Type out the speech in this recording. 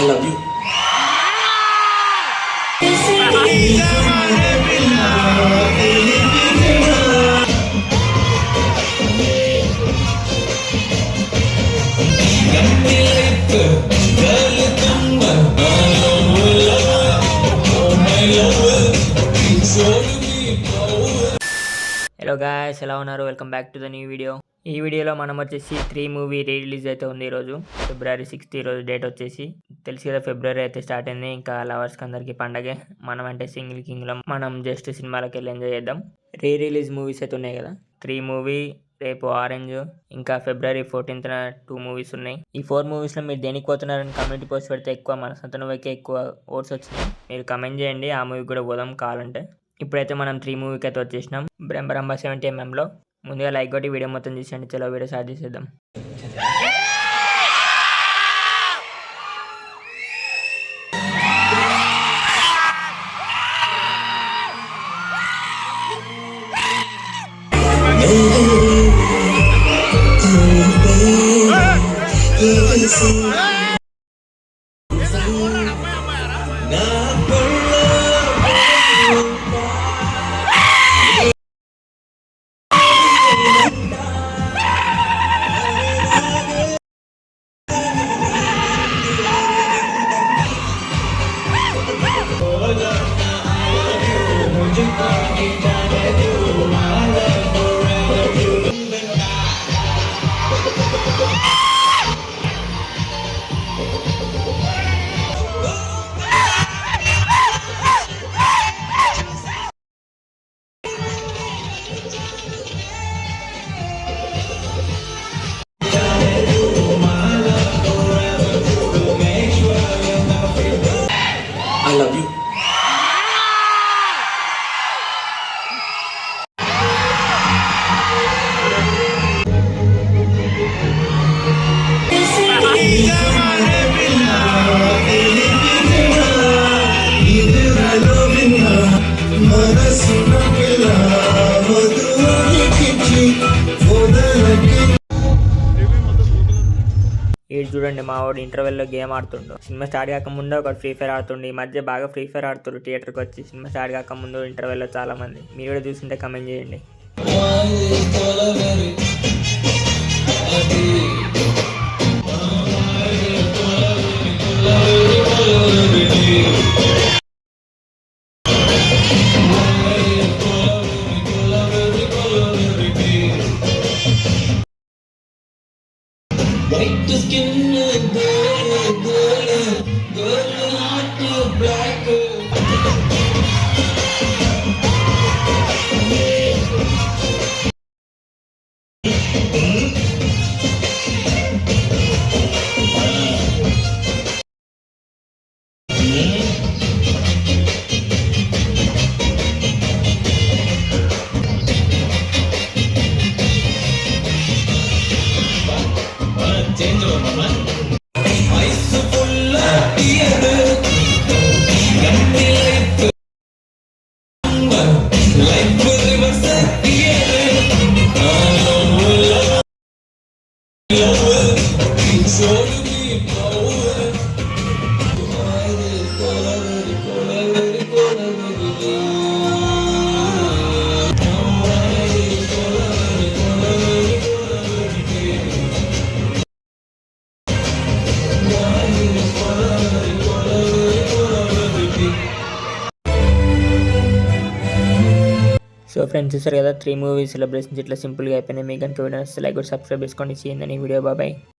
love you. Hello guys, ఎలా ఉన్నారు? Welcome back to the new video. ఈ వీడియోలో మనం వచ్చేసి 3 మూవీ రిలీజ్ అయితే ఉంది. ఈరోజు February 6 ఈరోజు డేట్ వచ్చేసి తెలుసు కదా. ఫిబ్రవరి అయితే స్టార్ట్ అయింది. ఇంకా లవర్స్కి అందరికీ పండగే. మనం అంటే సింగిల్ కింగ్లో మనం జస్ట్ సినిమాలకు వెళ్ళి ఎంజాయ్ చేద్దాం. రిలీజ్ మూవీస్ అయితే ఉన్నాయి కదా. 3 మూవీ, రేపు ఆరెంజ్, ఇంకా February 14th 2 మూవీస్ ఉన్నాయి. ఈ 4 మూవీస్లో మీరు దేనికి పోతున్నారని కమ్యూనిటీ పోస్ట్ పెడితే ఎక్కువ మన సంతనవైకే ఎక్కువ ఓట్స్ వచ్చినాయి. మీరు కమెంట్ చేయండి, ఆ మూవీ కూడా పోదాం కావాలంటే. ఇప్పుడైతే మనం 3 మూవీకి అయితే వచ్చేసినాం. బ్రహ్మరంభ 70mm. ముందుగా లైక్ కొట్టి వీడియో మొత్తం చూసండి. చలో వీడియో స్టార్ట్ చేసేద్దాం. I love you. ఈడు చూడండి, మా వాడు ఇంటర్వెల్లో గేమ్ ఆడుతుండు. సినిమా స్టార్ట్ కాకముందు ఒక ఫ్రీ ఫైర్ ఆడుతుండు. ఈ మధ్య బాగా ఫ్రీ ఫైర్ ఆడుతుండ్రు థియేటర్కి వచ్చి. సినిమా స్టార్ట్ కాకముందు ఇంటర్వెల్లో చాలా మంది. మీరు కూడా చూస్తుంటే కమెంట్ చేయండి. White skin, girl, heart black. Change over, mama. Ice full of tears. Empty life. Life reverse tears. Love. Show me power. So friends, చూసారు కదా 3 మూవీ సెలబ్రేషన్స్ ఇట్లా సింపుల్గా అయిపోయినాయి. మీకు కనుక వీడియో నచ్చితే లైక్, సబ్స్క్రైబ్ చేసుకోండి. చేయండి వీడియో. బాయ్.